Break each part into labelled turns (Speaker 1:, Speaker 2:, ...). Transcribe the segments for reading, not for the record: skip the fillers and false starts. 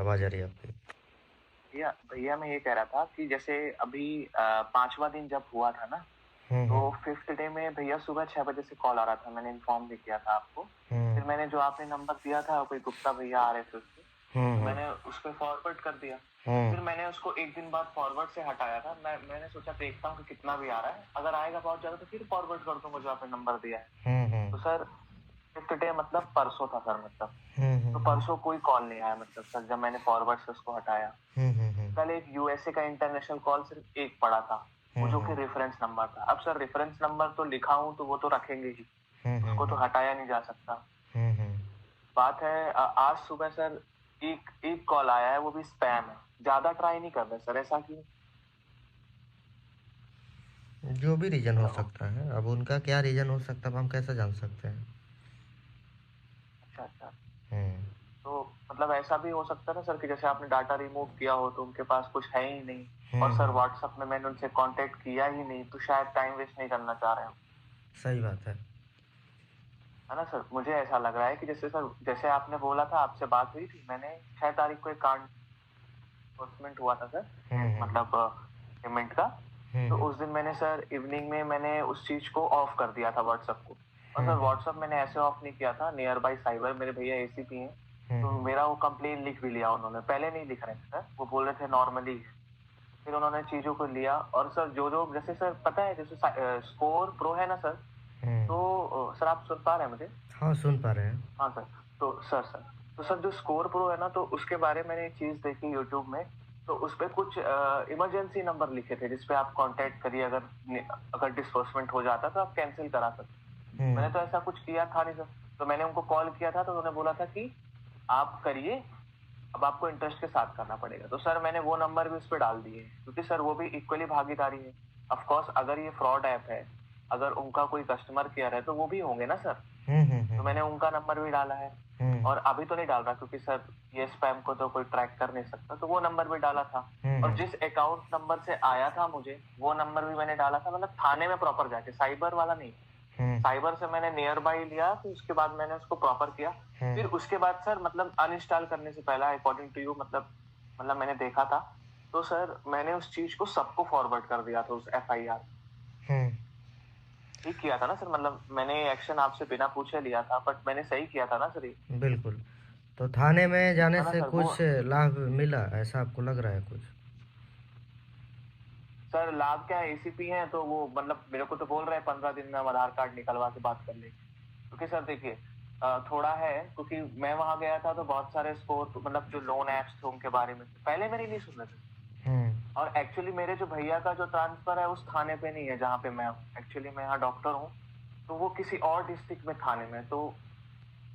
Speaker 1: आवाज़ आ रही है आपकी।
Speaker 2: भैया भैया मैं ये कह रहा था कि जैसे अभी 5वां दिन जब हुआ था ना,
Speaker 1: हुँ,
Speaker 2: तो
Speaker 1: हुँ।
Speaker 2: 5th डे में भैया सुबह 6 बजे से कॉल आ रहा था, मैंने इन्फॉर्म भी किया था आपको।
Speaker 1: हुँ।
Speaker 2: फिर मैंने जो आपने नंबर दिया था, कोई गुप्ता भैया आ रहे थे उससे,
Speaker 1: हुँ,
Speaker 2: तो
Speaker 1: हुँ।
Speaker 2: मैंने उस पे फॉरवर्ड कर दिया।
Speaker 1: हुँ।
Speaker 2: फिर मैंने उसको 1 दिन बाद फॉरवर्ड से हटाया था। मैंने सोचा देखता हूँ कि कितना भी आ रहा है, अगर आएगा बहुत ज़्यादा तो फिर फॉरवर्ड कर दूँगा जो आपने नंबर दिया है।
Speaker 1: हुँ, हुँ।
Speaker 2: तो सर 5th डे मतलब परसों था सर मतलब,
Speaker 1: हुँ, हुँ,
Speaker 2: तो
Speaker 1: हुँ।
Speaker 2: परसों कोई कॉल नहीं आया मतलब सर जब मैंने फॉरवर्ड से उसको हटाया।
Speaker 1: हुँ, हुँ, हुँ।
Speaker 2: कल एक यूएसए का इंटरनेशनल कॉल सिर्फ एक पड़ा था, वो
Speaker 1: हुँ,
Speaker 2: जो कि
Speaker 1: हुँ।
Speaker 2: रेफरेंस नंबर था। अब सर रेफरेंस नंबर तो लिखा हूँ तो वो तो रखेंगे ही,
Speaker 1: हुँ, हुँ,
Speaker 2: उसको तो
Speaker 1: हुँ।
Speaker 2: हटाया नहीं जा सकता।
Speaker 1: हुँ, हुँ।
Speaker 2: बात है आज सुबह सर एक एक कॉल आया है, वो भी स्पैम है। ज़्यादा ट्राई नहीं कर रहे सर, ऐसा क्यों?
Speaker 1: जो भी रीज़न हो
Speaker 2: हेलो।
Speaker 1: सकता है, अब उनका क्या रीज़न हो सकता है, अब हम कैसे जान सकते हैं?
Speaker 2: अच्छा, अच्छा।
Speaker 1: हुँ।
Speaker 2: तो मतलब ऐसा भी हो सकता है ना सर कि जैसे आपने डाटा रिमूव किया हो तो उनके पास कुछ है ही नहीं, और
Speaker 1: हुँ,
Speaker 2: सर
Speaker 1: हुँ।
Speaker 2: व्हाट्सएप में मैंने उनसे कांटेक्ट किया ही नहीं, तो शायद टाइम वेस्ट नहीं करना चाह रहे हो।
Speaker 1: सही बात है।
Speaker 2: है ना सर? मुझे ऐसा लग रहा है कि जैसे सर जैसे आपने बोला था, आपसे बात हुई थी, मैंने 6 तारीख को एक कार्ड डिसबर्समेंट हुआ था सर,
Speaker 1: हुँ, हुँ।
Speaker 2: मतलब पेमेंट का।
Speaker 1: हुँ,
Speaker 2: तो
Speaker 1: हुँ।
Speaker 2: उस दिन मैंने सर इवनिंग में मैंने उस चीज़ को ऑफ कर दिया था व्हाट्सएप को। और
Speaker 1: हुँ,
Speaker 2: सर
Speaker 1: हुँ।
Speaker 2: व्हाट्सएप मैंने ऐसे ऑफ नहीं किया था, नियर बाय साइबर मेरे भैया एसीपी हैं,
Speaker 1: हुँ,
Speaker 2: तो
Speaker 1: हुँ।
Speaker 2: मेरा वो कंप्लेन लिख भी लिया उन्होंने। पहले नहीं लिख रहे थे सर, वो बोल रहे थे नॉर्मली है। फिर उन्होंने चीज़ों को लिया और सर जो-जो जैसे सर पता है जैसे स्कोर प्रो है ना सर,
Speaker 1: हुँ।
Speaker 2: तो सर आप सुन पा रहे हैं मुझे?
Speaker 1: हाँ, सुन पा रहे हैं।
Speaker 2: हाँ सर। तो सर जो स्कोर प्रो है ना, तो उसके बारे में मैंने एक चीज़ देखी यूट्यूब में, तो उसपे कुछ इमरजेंसी नंबर लिखे थे जिसपे आप कॉन्टैक्ट करिए, अगर डिसबर्समेंट हो जाता तो आप कैंसल करा सकते।
Speaker 1: हुँ।
Speaker 2: मैंने तो ऐसा कुछ किया था नहीं सर। तो मैंने उनको कॉल किया था तो उन्होंने बोला था कि आप करिए, अब आपको इंटरेस्ट के साथ करना पड़ेगा। तो सर मैंने वो नंबर भी उस पे डाल दिए हैं, क्योंकि सर वो भी इक्वली भागीदारी है। ऑफ कोर्स अगर ये फ्रॉड ऐप है, अगर उनका कोई कस्टमर केयर है तो वो भी होंगे ना सर।
Speaker 1: हुँ, हुँ, हुँ,
Speaker 2: तो मैंने
Speaker 1: हुँ।
Speaker 2: उनका नंबर भी डाला है,
Speaker 1: हुँ।
Speaker 2: और अभी तो नहीं डाल रहा क्योंकि सर ये स्पैम को तो कोई ट्रैक कर नहीं सकता, तो वो नंबर भी डाला था।
Speaker 1: हुँ,
Speaker 2: और
Speaker 1: हुँ।
Speaker 2: जिस अकाउंट नंबर से आया था मुझे, वो नंबर भी मैंने डाला था, मतलब थाने में प्रॉपर जाके, साइबर वाला नहीं।
Speaker 1: हुँ।
Speaker 2: साइबर से मैंने नियर बाय लिया, फिर उसके बाद मैंने उसको प्रॉपर किया।
Speaker 1: हुँ।
Speaker 2: फिर उसके बाद सर मतलब अनइंस्टॉल करने से पहले अकॉर्डिंग टू यू मतलब मैंने देखा था, तो सर मैंने उस चीज़ को सबको फॉरवर्ड कर दिया था, उस एफआईआर।
Speaker 1: हुँ।
Speaker 2: ठीक किया था ना सर? मतलब मैंने एक्शन आपसे बिना पूछे लिया था, बट मैंने सही किया था ना सर ये?
Speaker 1: बिल्कुल। तो थाने में जाने
Speaker 2: है ना
Speaker 1: से
Speaker 2: सर? वो
Speaker 1: कुछ लाभ मिला, ऐसा आपको लग रहा है कुछ?
Speaker 2: सर लाभ क्या है, एसीपी हैं तो वो मतलब मेरे को तो बोल रहे हैं 15 दिन में हम आधार कार्ड निकलवा के बात कर लेंगे। क्योंकि सर देखिए थोड़ा है, क्योंकि मैं वहाँ गया था तो बहुत सारे स्कोर मतलब जो लोन ऐप्स थे उनके बारे में पहले मेरी नहीं सुन रहे थे।
Speaker 1: हुँ।
Speaker 2: और एक्चुअली मेरे जो भैया का जो ट्रांसफर है उस थाने पे नहीं है जहाँ पे मैं हूँ। एक्चुअली मैं यहाँ डॉक्टर हूँ, तो वो किसी और डिस्ट्रिक्ट में थाने में है, तो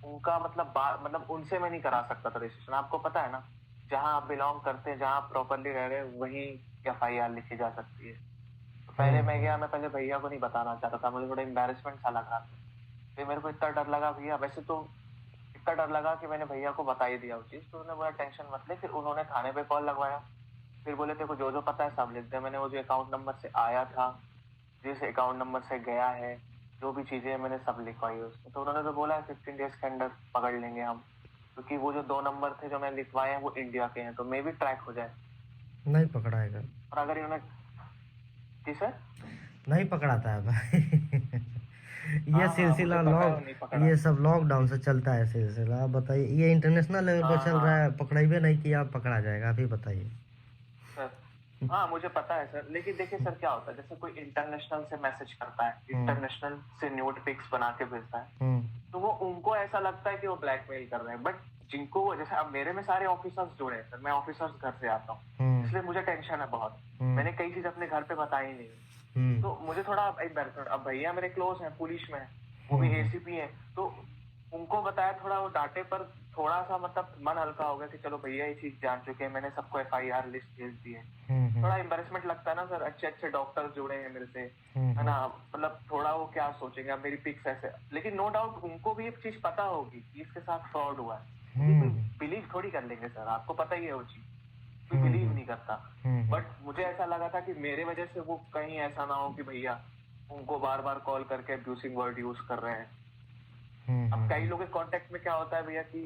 Speaker 2: उनका मतलब उनसे मैं नहीं करा सकता था रजिस्ट्रेशन। आपको पता है ना, जहाँ आप बिलोंग करते हैं, जहाँ आप प्रॉपर्ली रह रहे हैं, वहीं एफआईआर लिखी जा सकती है। तो
Speaker 1: हुँ,
Speaker 2: पहले मैं
Speaker 1: हुँ।
Speaker 2: गया, मैं पहले भैया को नहीं बताना चाहता था, मुझे थोड़ा एम्बैरेसमेंट सा लगा। फिर मेरे को इतना डर लगा भैया, वैसे तो इतना डर लगा कि मैंने भैया को बता ही दिया वो चीज़, तो उन्होंने बोला टेंशन मत ले। फिर उन्होंने थाने पे कॉल लगवाया, फिर बोले तेरे को जो-जो पता है सब लिख दे। मैंने वो जो अकाउंट नंबर से आया था, जिस अकाउंट नंबर से गया है, जो भी चीज़ें हैं मैंने सब लिखवाई उसमें। तो उन्होंने तो बोला है 15 डेज़ के अंदर पकड़ लेंगे हम, क्योंकि वो जो 2 नंबर थे जो मैंने लिखवाए हैं वो इंडिया के हैं, तो मे बी ट्रैक हो जाए।
Speaker 1: नहीं पकड़ाएगा।
Speaker 2: और अगर इन्होंने जी सर?
Speaker 1: नहीं पकड़ाता है भाई। ये
Speaker 2: हाँ, हाँ, मुझे
Speaker 1: सिलसिला
Speaker 2: पता है वो नहीं
Speaker 1: ये
Speaker 2: पकड़ाता।
Speaker 1: सब लॉकडाउन से चलता है सिलसिला। आप बताइए, ये इंटरनेशनल लेवल पर
Speaker 2: हाँ,
Speaker 1: चल रहा
Speaker 2: हाँ।
Speaker 1: है, पकड़ाइबे नहीं किया आप पकड़ा जाएगा, आप ही बताइए।
Speaker 2: सर हाँ, मुझे पता है सर, लेकिन देखिए सर क्या होता है, जैसे कोई इंटरनेशनल से मैसेज करता है,
Speaker 1: हुँ।
Speaker 2: इंटरनेशनल से न्यूड पिक्स बना के भेजता है,
Speaker 1: हुँ।
Speaker 2: तो वो उनको ऐसा लगता है कि वो ब्लैकमेल कर रहे हैं। बट जिनको जैसे अब मेरे में सारे ऑफिसर्स जुड़े हैं सर, मैं ऑफिसर्स घर से आता हूँ,
Speaker 1: हुँ।
Speaker 2: इसलिए मुझे टेंशन है बहुत।
Speaker 1: हुँ।
Speaker 2: मैंने कई चीज़ अपने घर पे बताई नहीं।
Speaker 1: हुँ।
Speaker 2: तो मुझे थोड़ा एम्बैरेसमेंट, अब भैया मेरे क्लोज हैं, पुलिस में हैं, वो
Speaker 1: हुँ,
Speaker 2: भी
Speaker 1: हुँ।
Speaker 2: एसीपी हैं, तो उनको बताया, थोड़ा वो डाँटे, पर थोड़ा-सा मतलब मन हल्का हो गया कि चलो भैया ये चीज़ जान चुके हैं, मैंने सबको एफआईआर लिस्ट भेज दी है।
Speaker 1: हुँ, हुँ।
Speaker 2: थोड़ा एम्बैरेसमेंट लगता है ना सर, अच्छे-अच्छे डॉक्टर्स जुड़े हैं मेरे से,
Speaker 1: हुँ,
Speaker 2: है
Speaker 1: हुँ।
Speaker 2: ना? मतलब थोड़ा वो क्या सोचेंगे, अब मेरी पिक्स ऐसे, लेकिन नो डाउट उनको भी एक चीज़ पता होगी कि इसके साथ फ्रॉड हुआ है। क्योंकि
Speaker 1: हुँ,
Speaker 2: कोई
Speaker 1: हुँ।
Speaker 2: बिलीव थोड़ी कर लेंगे सर, आपको पता ही है वो चीज़। कोई
Speaker 1: हुँ,
Speaker 2: बिलीव
Speaker 1: हुँ।
Speaker 2: नहीं करता।
Speaker 1: हुँ, हुँ।
Speaker 2: बट मुझे ऐसा लगा था कि मेरे वजह से वो कहीं ऐसा ना हो कि भैया उनको बार-बार कॉल करके अब्यूसिंग वर्ड यूज़ कर रहे हैं।
Speaker 1: हुँ,
Speaker 2: अब
Speaker 1: हुँ,
Speaker 2: कई
Speaker 1: हुँ।
Speaker 2: लोगों के कॉन्टेक्ट में क्या होता है भैया कि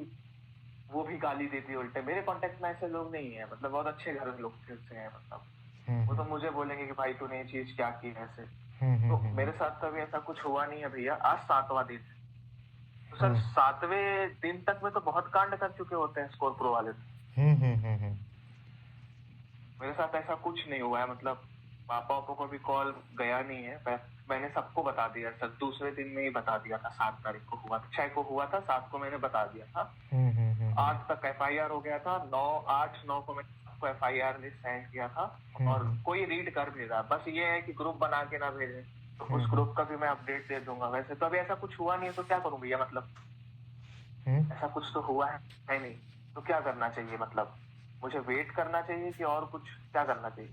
Speaker 2: वो भी गाली देती है उल्टे। मेरे कांटेक्ट में ऐसे लोग नहीं है, मतलब बहुत अच्छे घर के लोग से हैं, मतलब वो तो मुझे बोलेंगे कि भाई तूने ये चीज क्या की ऐसे। तो मेरे साथ कभी ऐसा कुछ हुआ नहीं है भैया। आज 7वां दिन है। तो सर 7वें दिन तक में तो बहुत कांड कर चुके होते हैं स्कॉर्पियो वाले। मेरे साथ ऐसा कुछ नहीं हुआ है, मतलब पापा वापा को भी कॉल गया नहीं है। मैंने सबको बता दिया सर, दूसरे दिन में ही बता दिया था। 7 तारीख को हुआ था, 6 को हुआ था, 7 को मैंने बता दिया था। 8 तक FIR हो गया था। 8-9 को मैंने सबको FIR लिस्ट सेंड किया था और कोई रीड कर भी रहा। बस ये है कि ग्रुप बना के ना भेजे, तो उस ग्रुप का भी मैं अपडेट दे दूंगा। वैसे तो अभी ऐसा कुछ हुआ नहीं है, तो क्या करूँ भैया, मतलब ऐसा कुछ तो हुआ है नहीं, तो क्या करना चाहिए, मतलब मुझे वेट करना चाहिए कि और कुछ क्या करना चाहिए?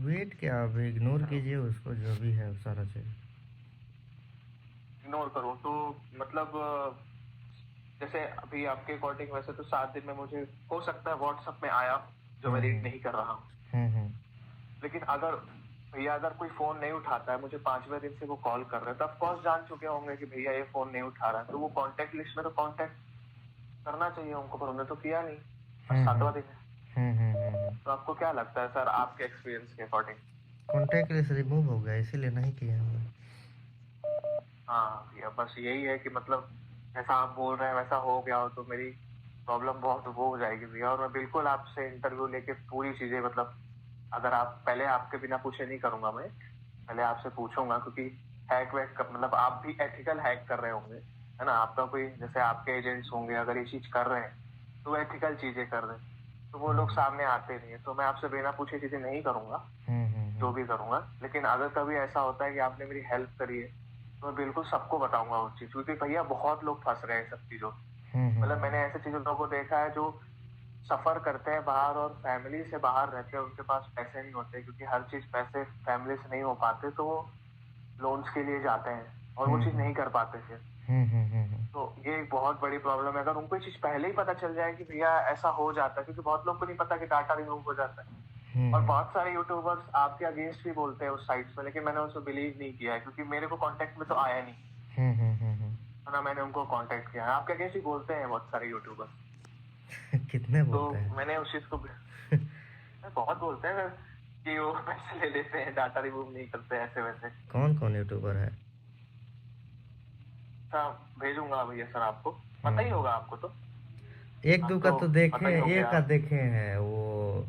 Speaker 1: वेट क्या, आप इग्नोर कीजिए उसको, जो भी है सारा चीज
Speaker 2: इग्नोर करूँ तो मतलब जैसे अभी आपके अकॉर्डिंग वैसे तो 7 दिन में मुझे हो सकता है व्हाट्सएप में आया जो मैं रीड नहीं कर रहा हूँ। लेकिन अगर भैया अगर कोई फोन नहीं उठाता है, मुझे 5वें दिन से वो कॉल कर रहे हैं, तो ऑफकोर्स जान चुके होंगे कि भैया ये फोन नहीं उठा रहा है, तो वो कांटेक्ट लिस्ट में तो कांटेक्ट करना चाहिए उनको, पर उन्होंने तो किया नहीं। 7वां दिन है। तो आपको क्या लगता है सर, आपके एक्सपीरियंस के अकॉर्डिंग?
Speaker 1: कॉन्टैक्ट लिस्ट रिमूव हो गया, इसीलिए नहीं किया हमने।
Speaker 2: हाँ भैया, बस यही है कि मतलब जैसा आप बोल रहे हैं वैसा हो गया हो तो मेरी प्रॉब्लम बहुत वो हो जाएगी भैया। और मैं बिल्कुल आपसे इंटरव्यू लेके पूरी चीजें, मतलब अगर आप पहले आपके बिना पूछे नहीं करूंगा, मैं पहले आपसे पूछूंगा, क्योंकि हैक वैक मतलब आप भी एथिकल हैक कर रहे होंगे, है ना? आपका कोई जैसे आपके एजेंट्स होंगे, अगर ये चीज कर रहे हैं तो एथिकल चीजें कर रहे हैं, तो वो लोग सामने आते नहीं है। तो मैं आपसे बिना पूछे चीजें नहीं करूंगा, जो भी करूंगा। लेकिन अगर कभी ऐसा होता है कि आपने मेरी हेल्प करी है, तो मैं बिल्कुल सबको बताऊंगा उस चीज, क्योंकि भैया बहुत लोग फंस रहे हैं सब चीजों। मतलब मैंने ऐसे चीजों को देखा है जो सफर करते हैं बाहर और फैमिली से बाहर रहते हैं, उनके पास पैसे नहीं होते, क्योंकि हर चीज पैसे फैमिली से नहीं हो पाते, तो वो लोन्स के लिए जाते हैं और वो चीज नहीं कर पाते फिर। तो ये एक बहुत बड़ी प्रॉब्लम है। अगर उनको ये चीज पहले ही पता चल जाए कि भैया ऐसा हो जाता है, क्योंकि बहुत लोग को नहीं पता कि डाटा रिमूव हो जाता है। और बहुत सारे यूट्यूबर्स आपके अगेंस्ट भी बोलते हैं उस साइट्स में, लेकिन मैंने उसको बिलीव नहीं किया है, क्योंकि मेरे को कांटेक्ट में तो आया नहीं, ना मैंने उनको कांटेक्ट किया है। आपके अगेंस्ट ही बोलते हैं बहुत सारे यूट्यूबर्स।
Speaker 1: कितने
Speaker 2: तो
Speaker 1: बोलते हैं?
Speaker 2: मैंने उस चीज को बहुत बोलते हैं कि वो पैसे ले लेते हैं, डाटा रिमूव नहीं करते, ऐसे वैसे।
Speaker 1: कौन कौन यूट्यूबर है?
Speaker 2: भेजूंगा भैया सर, आपको पता ही होगा आपको तो।
Speaker 1: एक दो का तो देखे, एक का देखे हैं, वो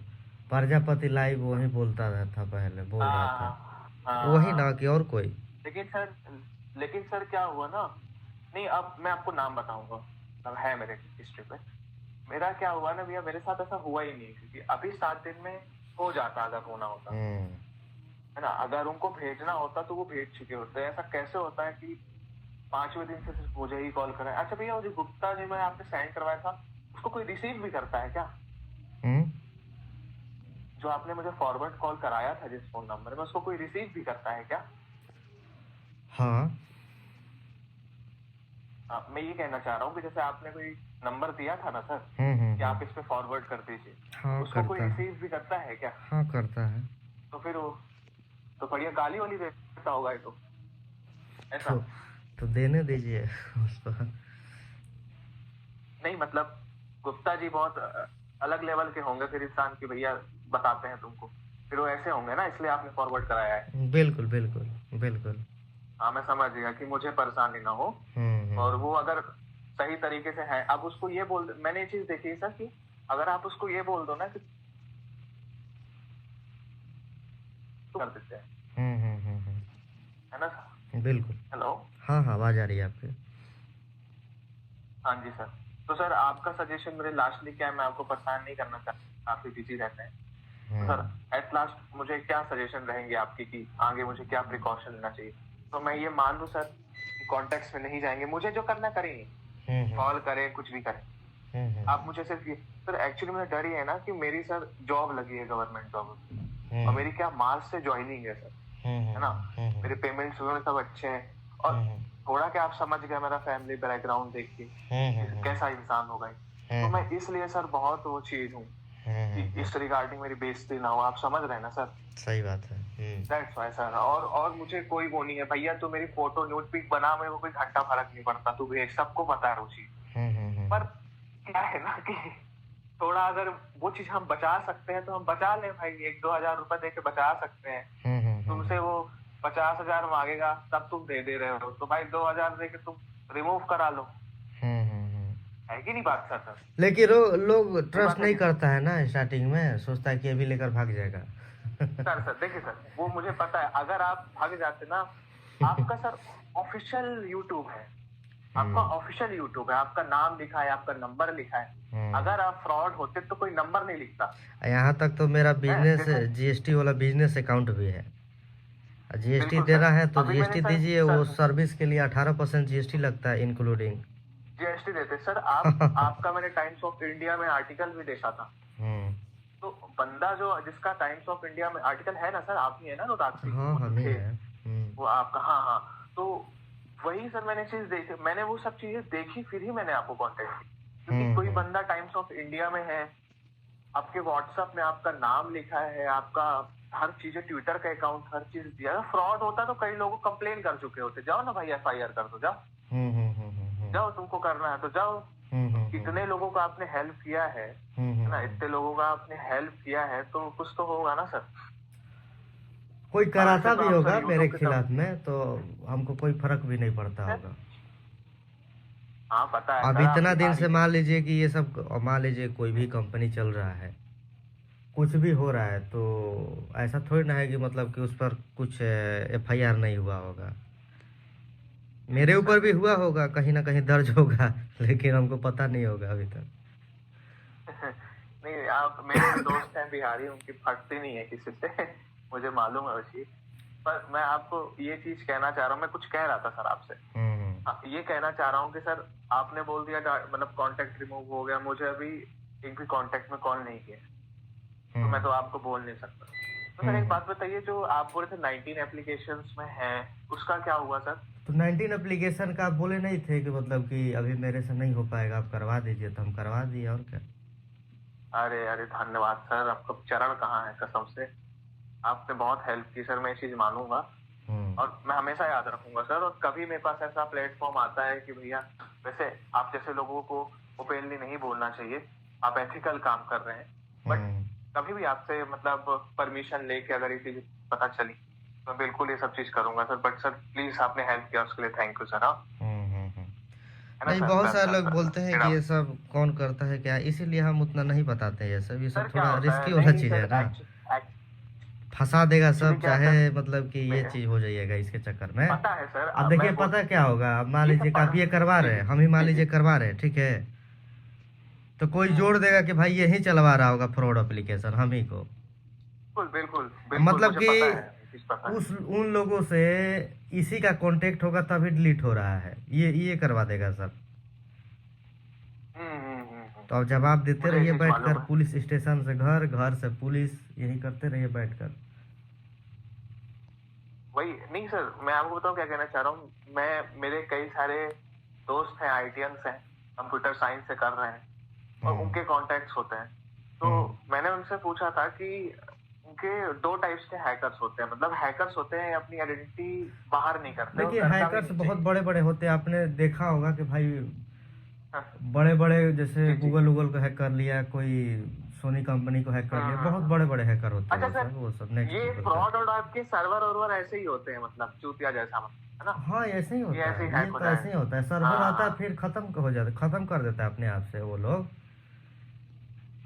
Speaker 1: प्रजापति लाइव वही बोलता था पहले, बोल रहा था वही ना कि और कोई?
Speaker 2: लेकिन सर क्या हुआ ना, नहीं अब मैं आपको नाम बताऊंगा, मतलब है मेरे हिस्ट्री पे। मेरा क्या हुआ ना भैया, मेरे साथ ऐसा हुआ ही नहीं, क्योंकि अभी 7 दिन में हो जाता अगर होना होता, है ना? अगर उनको भेजना होता तो वो भेज चुके होते। ऐसा कैसे होता है कि 5वें दिन से सिर्फ मुझे ही कॉल करा? अच्छा भैया, वो जो गुप्ता जी में आपने सेंड करवाया था, उसको कोई रिसीव भी करता है क्या? जो आपने मुझे फॉरवर्ड कॉल कराया था जिस फोन नंबर में, उसको कोई रिसीव भी करता है क्या?
Speaker 1: हाँ,
Speaker 2: मैं ये कहना चाह रहा हूँ कि जैसे आपने कोई नंबर दिया था ना सर, कि आप इस पे फॉरवर्ड कर दीजिए,
Speaker 1: हाँ,
Speaker 2: उसको कोई रिसीव भी करता है क्या?
Speaker 1: हाँ करता है।
Speaker 2: तो फिर वो तो बढ़िया गाली वाली देता होगा ये तो, ऐसा
Speaker 1: तो देने दीजिए उसको।
Speaker 2: नहीं मतलब गुप्ता जी बहुत अलग लेवल के होंगे फिर इंसान की, भैया बताते हैं तुमको, फिर वो ऐसे होंगे ना, इसलिए आपने फॉरवर्ड कराया है।
Speaker 1: बिल्कुल बिल्कुल बिल्कुल।
Speaker 2: हाँ मैं समझ गया कि मुझे परेशानी ना हो। और वो अगर सही तरीके से है, अब उसको ये बोल, मैंने ये चीज देखी है सर कि अगर आप उसको ये बोल दो ना कि कर देते हैं, है ना सर?
Speaker 1: बिल्कुल।
Speaker 2: हेलो,
Speaker 1: हाँ हाँ, आवाज आ रही है आपकी।
Speaker 2: हाँ जी सर। तो सर आपका सजेशन मेरे लास्टली क्या है, मैं आपको परेशान नहीं करना चाहता, काफी बिजी रहते हैं, तो सर एट लास्ट मुझे क्या सजेशन रहेंगे आपकी कि आगे मुझे क्या प्रिकॉशन लेना चाहिए? तो मैं ये मान लूं सर कि कॉन्टेक्ट्स में नहीं जाएंगे, मुझे जो करना करेंगे, कॉल करें कुछ भी करें, आप मुझे सिर्फ ये सर, एक्चुअली मेरा डर ये है ना कि मेरी सर जॉब लगी है, गवर्नमेंट जॉब, और मेरी क्या मार्च से ज्वाइनिंग है सर, है ना? मेरे पेमेंट्स सब अच्छे हैं, और थोड़ा क्या आप समझ गए मेरा फैमिली बैकग्राउंड देख के कैसा इंसान होगा, तो मैं इसलिए सर बहुत वो चीज हूँ कि इस रिगार्डिंग मेरी बेइज्जती ना हो, आप समझ रहे हैं ना सर?
Speaker 1: सही बात है,
Speaker 2: दैट्स वाई सर। और मुझे कोई वो नहीं है भैया, तू मेरी फोटो न्यूड पिक बना, मेरे को कोई घंटा फर्क नहीं पड़ता, तू भेज, सबको पता है वो चीज। पर क्या है ना कि थोड़ा अगर वो चीज हम बचा सकते हैं तो हम बचा लें भाई, 1-2 हजार रुपए दे के बचा सकते हैं। तुमसे वो 50,000 मांगेगा तब तुम दे दे रहे हो, तो भाई 2,000 दे के तुम रिमूव करा लो। है कि नहीं बात सर?
Speaker 1: लेकिन लोग ट्रस्ट नहीं करता है ना, स्टार्टिंग में सोचता है कि अभी लेकर भाग जाएगा।
Speaker 2: सर देखिए सर, वो मुझे पता है, अगर आप भाग जाते ना, आपका सर ऑफिशियल यूट्यूब है, आपका ऑफिशियल यूट्यूब है, आपका नाम लिखा है, आपका नंबर लिखा है। अगर आप फ्रॉड होते तो कोई नंबर नहीं लिखता।
Speaker 1: यहाँ तक तो मेरा बिजनेस जीएसटी वाला बिजनेस अकाउंट भी है, जीएसटी देना है तो जीएसटी दीजिए, वो सर्विस के लिए 18% जीएसटी लगता है इंक्लूडिंग
Speaker 2: जीएसटी देते सर। आपका मैंने टाइम्स ऑफ इंडिया में आर्टिकल भी देखा था। तो बंदा जो जिसका टाइम्स ऑफ इंडिया में आर्टिकल है ना सर, आप ही है ना रुद्राक्ष?
Speaker 1: हाँ हम ही है।
Speaker 2: वो आपका, हाँ। तो वही सर मैंने चीज देखी, मैंने वो सब चीजें देखी, फिर ही मैंने आपको कांटेक्ट किया। क्योंकि कोई बंदा टाइम्स ऑफ इंडिया में है, आपके व्हाट्सएप में आपका नाम लिखा है, आपका हर चीज, ट्विटर का अकाउंट, हर चीज दिया। फ्रॉड होता तो कई लोग कंप्लेन कर चुके होते, जाओ ना भाई FIR कर दो, जाओ। जाओ, तुमको करना है तो जाओ। इतने लोगों का आपने हेल्प किया है ना, इतने लोगों का आपने हेल्प किया है, तो कुछ तो होगा ना सर।
Speaker 1: कोई कराता भी होगा मेरे खिलाफ में तो हमको कोई फर्क भी नहीं पड़ता होगा।
Speaker 2: हाँ पता है।
Speaker 1: अब इतना दिन से मान लीजिए कि ये सब, मान लीजिए कोई भी कंपनी चल रहा है, कुछ भी हो रहा है, तो ऐसा थोड़ी ना है कि मतलब कि उस पर कुछ FIR नहीं हुआ होगा। मेरे ऊपर भी हुआ होगा, कहीं ना कहीं दर्ज होगा, लेकिन हमको पता नहीं होगा अभी तक।
Speaker 2: नहीं, आप मेरे दोस्त हैं बिहारी, उनकी फटती नहीं है किसी से मुझे मालूम है वो चीज। पर मैं आपको ये चीज कहना चाह रहा हूँ, मैं कुछ कह रहा था सर आपसे। ये कहना चाह रहा हूँ कि सर आपने बोल दिया मतलब कांटेक्ट रिमूव हो गया, मुझे अभी एक भी कांटेक्ट में कॉल नहीं किया, तो मैं तो आपको बोल नहीं सकता। तो सर एक बात बताइए, जो आप बोले थे 19 एप्लीकेशंस में है, उसका क्या हुआ सर?
Speaker 1: तो 19 एप्लीकेशन का आप बोले नहीं थे कि मतलब कि अभी मेरे से नहीं हो पाएगा, आप करवा दीजिए, तो हम करवा दिए, और क्या।
Speaker 2: अरे धन्यवाद सर, आपका चरण कहाँ है, कसम से आपने बहुत हेल्प की सर, मैं ये चीज मानूंगा और मैं हमेशा याद रखूंगा सर। और कभी मेरे पास ऐसा प्लेटफॉर्म आता है कि भैया, वैसे आप जैसे लोगों को ओपनली नहीं बोलना चाहिए, आप एथिकल काम कर रहे हैं, बट कभी भी आपसे मतलब परमिशन लेके अगर ये चीज पता चली तो बिल्कुल ये सब चीज करूंगा सर। बट सर प्लीज, आपने हेल्प किया उसके लिए थैंक यू सर।
Speaker 1: नहीं, बहुत सारे लोग बोलते हैं कि ये सब कौन करता है क्या, इसीलिए हम उतना नहीं बताते हैं। ये सब थोड़ा रिस्की वाला चीज है ना, फंसा देगा सब, चाहे मतलब कि ये चीज हो जाइएगा इसके चक्कर में।
Speaker 2: पता है सर,
Speaker 1: अब देखिए पता क्या होगा, अब मान लीजिए आप ये करवा रहे हैं, हम ही मान लीजिए करवा रहे हैं, ठीक है, तो कोई जोड़ देगा कि भाई यही चलवा रहा होगा फ्रॉड एप्लीकेशन हम ही को।
Speaker 2: बिल्कुल
Speaker 1: मतलब कि उन लोगों से इसी का कांटेक्ट होगा तभी डिलीट हो रहा है, ये करवा देगा सब। तो अब जवाब देते रहिए बैठकर, पुलिस स्टेशन से घर, घर से पुलिस, यही करते रहिए बैठकर।
Speaker 2: वही नहीं सर, मैं आपको बताऊं क्या कहना चाह रहा हूँ। मेरे कई सारे दोस्त हैं, ITians हैं, कंप्यूटर साइंस से कर रहे हैं, और उनके कॉन्टेक्ट्स होते हैं। तो मैंने उनसे पूछा था कि उनके 2 टाइप्स के हैकर्स होते हैं, मतलब हैकर्स होते हैं अपनी आइडेंटिटी बाहर नहीं करते।
Speaker 1: देखिए हैकर्स बहुत बड़े बड़े होते हैं, आपने देखा होगा कि भाई बड़े बड़े, जैसे गूगल को हैक कर लिया, कोई सोनी कंपनी को हैक कर लिया, बहुत बड़े बड़े हैकर होते हैं। अच्छा सर, वो सब
Speaker 2: ये फ्रॉड और आपके सर्वर ऐसे ही होते हैं, मतलब चूतिया जैसा, है ना?
Speaker 1: हाँ ऐसे ही होता है, ये तो ऐसे ही होता है। सर्वर आता है फिर खत्म हो जाता है, खत्म कर देता है अपने आप से वो लोग,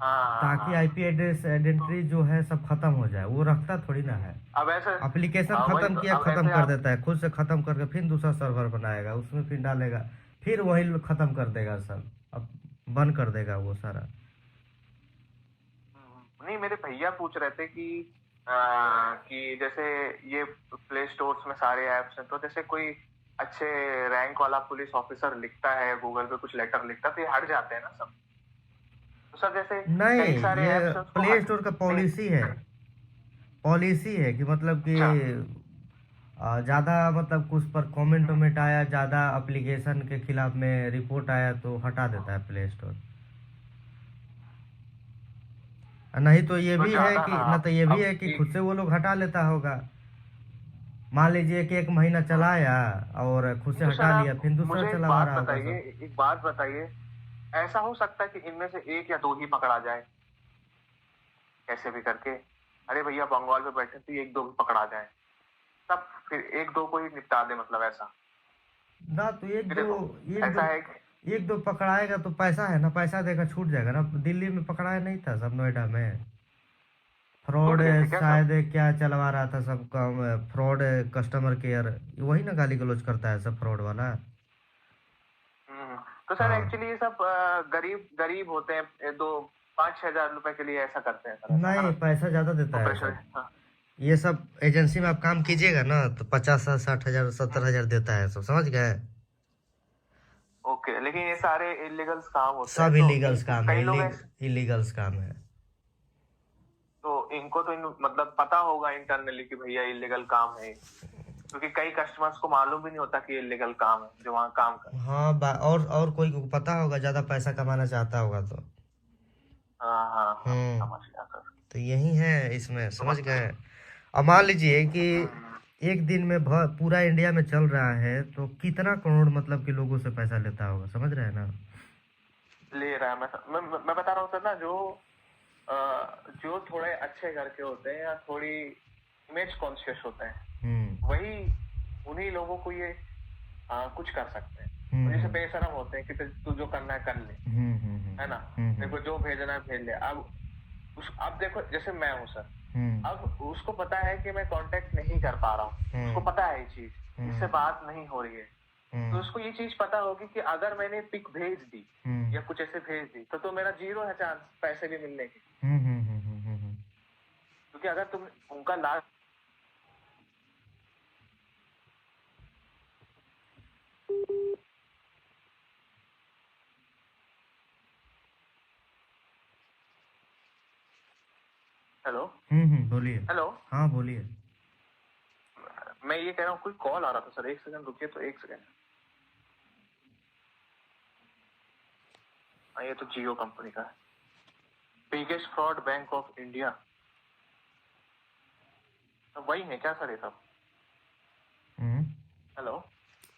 Speaker 1: ताकि IP एड्रेस आइडेंटिटी जो है सब खत्म हो जाए। वो रखता थोड़ी ना है।
Speaker 2: अब ऐसे
Speaker 1: एप्लीकेशन खत्म किया, खत्म कर देता है, खुद से खत्म करके फिर दूसरा सर्वर बनाएगा, उसमें फिर डालेगा, फिर वही खत्म कर देगा सब, अब बंद कर देगा वो सारा।
Speaker 2: नहीं, मेरे भैया पूछ रहे थे कि जैसे ये प्ले स्टोर्स में सारे ऐप्स हैं, तो जैसे कोई अच्छे रैंक वाला पुलिस ऑफिसर लिखता है गूगल पे, कुछ लेटर लिखता है, तो ये हट जाते हैं ना सब। तो सर जैसे
Speaker 1: नहीं, ये प्ले स्टोर का पॉलिसी है कि मतलब कि ज़्यादा मतलब कुछ पर कमेंट वमेंट आया, ज़्यादा एप्लीकेशन के खिलाफ में रिपोर्ट आया तो हटा देता है प्ले स्टोर। नहीं तो ये
Speaker 2: तो
Speaker 1: भी है
Speaker 2: ज्यादा
Speaker 1: कि
Speaker 2: ना
Speaker 1: ना, तो ये भी
Speaker 2: अब
Speaker 1: है कि खुद से वो लोग हटा लेता होगा। मान लीजिए कि एक महीना
Speaker 2: हाँ,
Speaker 1: चलाया और खुद से
Speaker 2: तो
Speaker 1: हटा
Speaker 2: सर
Speaker 1: लिया,
Speaker 2: आप
Speaker 1: फिर दूसरा
Speaker 2: मुझे
Speaker 1: चलावा रहा होगा सब।
Speaker 2: एक बात बताइए, ऐसा हो सकता है कि इनमें से एक या दो ही पकड़ा जाए कैसे भी करके? अरे भैया बंगाल में बैठे थे, एक दो भी पकड़ा जाए, तब फिर एक दो को ही निपटा दे, मतलब ऐसा।
Speaker 1: ना तो एक
Speaker 2: कि
Speaker 1: दो,
Speaker 2: देखो,
Speaker 1: एक दो,
Speaker 2: ऐसा है कि
Speaker 1: एक दो पकड़ाएगा तो पैसा है ना, पैसा देगा छूट जाएगा ना। दिल्ली में पकड़ाया नहीं था सब, नोएडा में फ्रॉड
Speaker 2: छूट गए थे क्या सब?
Speaker 1: शायद क्या चलवा रहा था सब काम, फ्रॉड कस्टमर केयर, वही ना गाली गलौज करता है सब फ्रॉड वाला।
Speaker 2: हम्म। तो सर
Speaker 1: हाँ,
Speaker 2: एक्चुअली ये सब गरीब गरीब होते हैं, ये दो 5-6 हजार रुपए के लिए ऐसा करते हैं सर, ऐसा है
Speaker 1: नहीं
Speaker 2: ना?
Speaker 1: पैसा ज्यादा
Speaker 2: तो
Speaker 1: देता है
Speaker 2: प्रेशर,
Speaker 1: सब।
Speaker 2: हाँ।
Speaker 1: ये सब एजेंसी में आप काम कीजिएगा ना तो 50 60 हजार
Speaker 2: हम्म,
Speaker 1: 70 हजार देता है सब, समझ गए।
Speaker 2: ओके, लेकिन ये सारे इलीगल्स काम होते हैं,
Speaker 1: सब
Speaker 2: तो
Speaker 1: इलीगल्स काम है,
Speaker 2: कई लोग ऐसे,
Speaker 1: इलीगल्स काम है।
Speaker 2: तो इनको तो मतलब पता होगा इंटरनली कि भैया इलीगल काम है, क्योंकि कई कस्टमर्स को मालूम भी नहीं होता कि इलीगल काम है जो वहाँ काम कर।
Speaker 1: हाँ और कोई को पता होगा, ज्यादा पैसा कमाना चाहता होगा तो।
Speaker 2: हाँ हाँ हाँ,
Speaker 1: हम्म।
Speaker 2: समझ गया सर।
Speaker 1: तो यही है इसमें,
Speaker 2: तो
Speaker 1: समझ गए।
Speaker 2: मतलब
Speaker 1: अब मान लीजिए कि
Speaker 2: हम्म,
Speaker 1: एक दिन में पूरा इंडिया में चल रहा है तो कितना करोड़ मतलब कि लोगों से पैसा लेता होगा, समझ रहे हैं ना।
Speaker 2: ले रहा है। मैं बता रहा हूँ सर ना, जो थोड़े अच्छे घर के होते हैं या थोड़ी इमेज कॉन्शियस होते हैं,
Speaker 1: हम्म
Speaker 2: वही उन्हीं लोगों को ये कुछ कर सकते हैं। और जैसे
Speaker 1: हम्म
Speaker 2: बेशरम होते हैं कि तू जो करना है कर ले, है ना? देखो जो भेजना है भेज ले। अब देखो जैसे मैं हूँ सर,
Speaker 1: हम्म
Speaker 2: अब उसको पता है कि मैं कांटेक्ट नहीं कर पा रहा हूँ, उसको
Speaker 1: हम्म
Speaker 2: पता है ये चीज, इससे
Speaker 1: हम्म
Speaker 2: बात नहीं हो रही है। तो
Speaker 1: हम्म
Speaker 2: उसको ये चीज पता होगी कि अगर मैंने पिक भेज दी
Speaker 1: हम्म
Speaker 2: या कुछ ऐसे भेज दी तो मेरा जीरो है चांस पैसे भी मिलने के।
Speaker 1: हम्म हम्म हम्म हम्म हम्म हम्म
Speaker 2: क्योंकि अगर तुम उनका लास्ट, हेलो
Speaker 1: बोलिए।
Speaker 2: हेलो,
Speaker 1: हाँ बोलिए।
Speaker 2: मैं ये कह रहा हूँ कोई कॉल आ रहा था सर, एक सेकंड रुकिए, तो एक सेकंड। हाँ, ये तो जियो कंपनी का है, biggest fraud bank of India. तो वही है क्या सर ये सब?
Speaker 1: हम्म
Speaker 2: हेलो,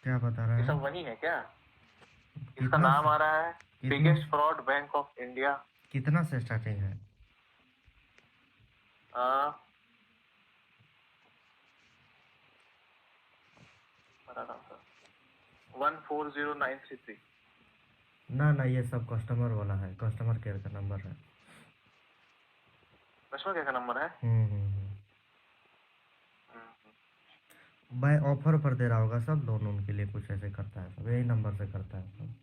Speaker 1: क्या बता रहे
Speaker 2: ये सब
Speaker 1: हैं?
Speaker 2: वही है क्या? इसका
Speaker 1: कितना
Speaker 2: नाम
Speaker 1: से
Speaker 2: आ रहा है
Speaker 1: कितना
Speaker 2: biggest fraud bank of India.
Speaker 1: कितना से स्टार्टिंग है?
Speaker 2: बता रहा हूँ सर, 140933।
Speaker 1: ना ना, ये सब कस्टमर वाला है, कस्टमर केयर का नंबर है।
Speaker 2: कस्टमर केयर का नंबर है।
Speaker 1: हम्म।
Speaker 2: हम्म,
Speaker 1: मैं ऑफर पर दे रहा होगा सब, लोन उनके लिए कुछ ऐसे करता है सब, यही नंबर से करता है सब।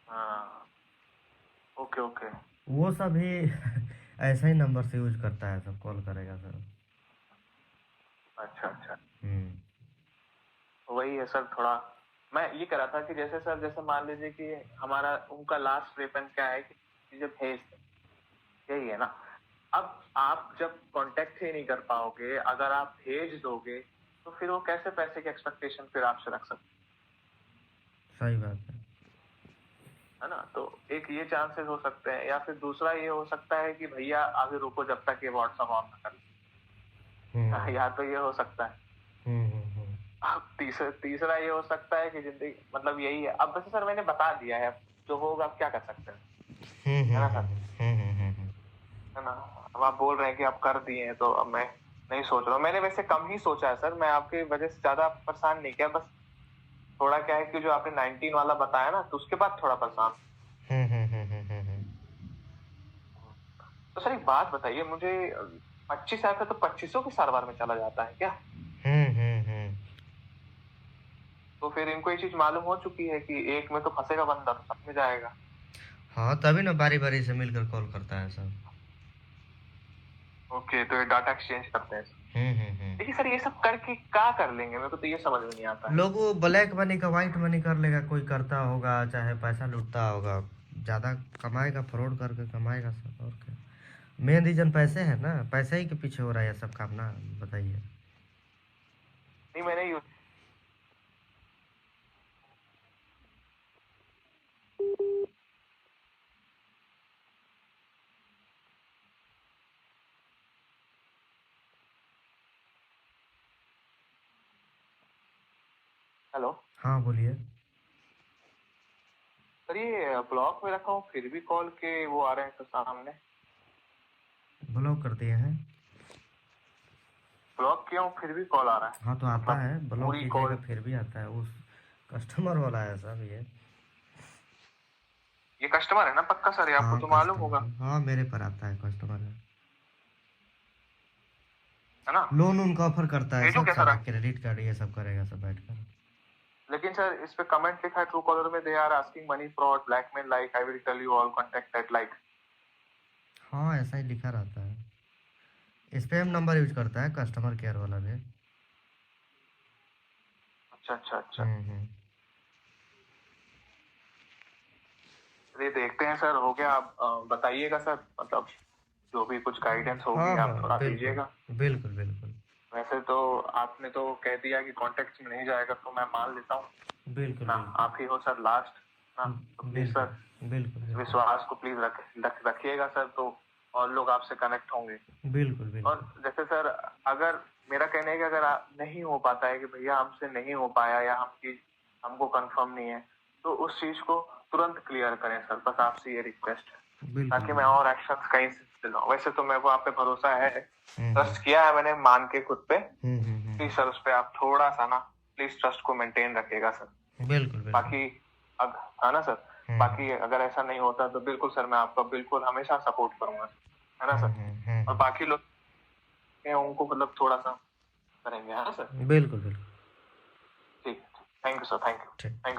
Speaker 2: हाँ, ओके ओके।
Speaker 1: वो सब ही ऐसा ही नंबर से यूज करता है सब, कॉल करेगा सर।
Speaker 2: अच्छा अच्छा,
Speaker 1: हम्म
Speaker 2: वही है सर। थोड़ा मैं ये कह रहा था कि जैसे सर, जैसे मान लीजिए कि हमारा उनका लास्ट वेपन क्या है कि जब भेज दें, यही है ना? अब आप जब कांटेक्ट ही नहीं कर पाओगे, अगर आप भेज दोगे तो फिर वो कैसे पैसे की एक्सपेक्टेशन फिर आपसे रख सकते
Speaker 1: सही बात है।
Speaker 2: है ना? तो एक ये चांसेस हो सकते हैं, या फिर दूसरा ये हो सकता है कि भैया अभी रुको जब तक ये व्हाट्सअप ऑन ना कर
Speaker 1: हम्म
Speaker 2: ले। या तो ये हो सकता है।
Speaker 1: हम्म।
Speaker 2: अब तीसरा ये हो सकता है कि जिंदगी मतलब यही है। अब वैसे सर मैंने बता दिया है, जो होगा आप क्या कर सकते हैं,
Speaker 1: हम्म
Speaker 2: है
Speaker 1: हम्म
Speaker 2: ना सर?
Speaker 1: हम्म हम्म हम्म हम्म हम्म
Speaker 2: है ना? अब आप बोल रहे हैं कि आप कर दिए हैं, तो अब मैं नहीं सोच रहा हूँ। मैंने वैसे कम ही सोचा है सर, मैं आपकी वजह से ज्यादा परेशान नहीं किया, बस थोड़ा क्या है कि जो आपने 19 वाला बताया ना, तो उसके बाद थोड़ा परेशान।
Speaker 1: हम्म हम्म हम्म हम्म हम्म हम्म
Speaker 2: तो सर एक बात बताइए मुझे, 25 हजार का तो 2500 के सार्वर में चला जाता है क्या?
Speaker 1: हम्म।
Speaker 2: तो फिर इनको ये चीज मालूम हो चुकी है कि एक में तो फंसेगा बंदा तो सब में जाएगा।
Speaker 1: हाँ तभी ना बारी बारी से मिलकर कॉल करता है सब।
Speaker 2: ओके, तो ये डाटा एक्सचेंज करते हैं।
Speaker 1: हम्म।
Speaker 2: देखिए सर, ये सब करके क्या कर लेंगे, मेरे को तो ये समझ में नहीं आता है।
Speaker 1: लोग वो ब्लैक मनी का वाइट मनी कर लेगा, कोई करता होगा चाहे पैसा लूटता होगा, ज्यादा कमाएगा, फ्रॉड करके कमाएगा सब, और क्या। मेन रीजन पैसे है ना, पैसे ही के पीछे हो रहा है ये सब काम ना, बताइए।
Speaker 2: नहीं, मैंने हेलो
Speaker 1: हाँ बोलिए।
Speaker 2: सर, ये ब्लॉक में रखा हूँ फिर भी कॉल के वो आ रहे हैं तो सामने।
Speaker 1: ब्लॉक कर दिए हैं?
Speaker 2: ब्लॉक किया हूँ फिर भी कॉल आ रहा है,
Speaker 1: हाँ तो आता
Speaker 2: मतलब
Speaker 1: है, ब्लॉक
Speaker 2: पूरी
Speaker 1: कीजिएगा
Speaker 2: कॉल।
Speaker 1: फिर भी आता है। उस कस्टमर वाला है सब ये।
Speaker 2: ये कस्टमर है ना पक्का सर, ये आपको
Speaker 1: हाँ
Speaker 2: तो मालूम
Speaker 1: कस्टमर
Speaker 2: होगा,
Speaker 1: है, हाँ मेरे पर आता है कस्टमर है।
Speaker 2: है ना?
Speaker 1: लोन उनका ऑफर करता है
Speaker 2: भेजू
Speaker 1: सब
Speaker 2: क्या सर?
Speaker 1: सारा, क्रेडिट कार्ड ये सब करेगा सब बैठकर।
Speaker 2: लेकिन सर इस पे कमेंट लिखा है ट्रू कॉलर में, they are asking money fraud blackmail like I will tell you all contact at like.
Speaker 1: हाँ ऐसा ही लिखा रहता है। स्पैम नंबर यूज करता है कस्टमर केयर वाला भी।
Speaker 2: अच्छा अच्छा अच्छा।
Speaker 1: हम्म।
Speaker 2: ये देखते हैं सर, हो गया। आप बताइएगा सर, मतलब जो भी कुछ गाइडेंस होगी
Speaker 1: हाँ
Speaker 2: आप
Speaker 1: हाँ
Speaker 2: थोड़ा
Speaker 1: बिल्कुल
Speaker 2: दीजिएगा।
Speaker 1: बिल्कुल बिल्कुल।
Speaker 2: वैसे तो आपने तो कह दिया कि कॉन्टेक्ट में नहीं जाएगा, तो मैं मान लेता हूँ
Speaker 1: बिल्कुल
Speaker 2: ना।
Speaker 1: बिल्कुल।
Speaker 2: आप ही हो सर लास्ट ना, तो प्लीज
Speaker 1: बिल्कुल
Speaker 2: सर
Speaker 1: बिल्कुल
Speaker 2: इस
Speaker 1: बिल्कुल।
Speaker 2: विश्वास को प्लीज रखिएगा सर, तो और लोग आपसे कनेक्ट होंगे।
Speaker 1: बिल्कुल
Speaker 2: और
Speaker 1: बिल्कुल।
Speaker 2: जैसे सर, अगर मेरा कहना है कि अगर नहीं हो पाता है कि भैया हमसे नहीं हो पाया या हमको कंफर्म नहीं है, तो उस चीज को तुरंत क्लियर करें सर, बस आपसे ये रिक्वेस्ट है,
Speaker 1: बिल्कुल
Speaker 2: ताकि मैं
Speaker 1: बिल्कुल।
Speaker 2: और एक्शन कहीं से लाऊं। वैसे तो मेरे को आप पे भरोसा है,
Speaker 1: हम्म
Speaker 2: ट्रस्ट किया है मैंने मान के खुद पे।
Speaker 1: हम्म।
Speaker 2: प्लीज सर उस पे आप थोड़ा सा ना, प्लीज ट्रस्ट को मेंटेन रखिएगा सर।
Speaker 1: बिल्कुल बिल्कुल।
Speaker 2: बाकी अग है ना सर,
Speaker 1: हम्म
Speaker 2: बाकी अगर ऐसा नहीं होता तो बिल्कुल सर मैं आपका बिल्कुल हमेशा सपोर्ट करूंगा, है ना सर? और
Speaker 1: हम्म।
Speaker 2: बाकी लोग हैं, उनको मतलब थोड़ा सा करेंगे, है ना सर?
Speaker 1: बिल्कुल बिल्कुल।
Speaker 2: ठीक, thank you sir, thank you,
Speaker 1: ठीक।
Speaker 2: Thank you.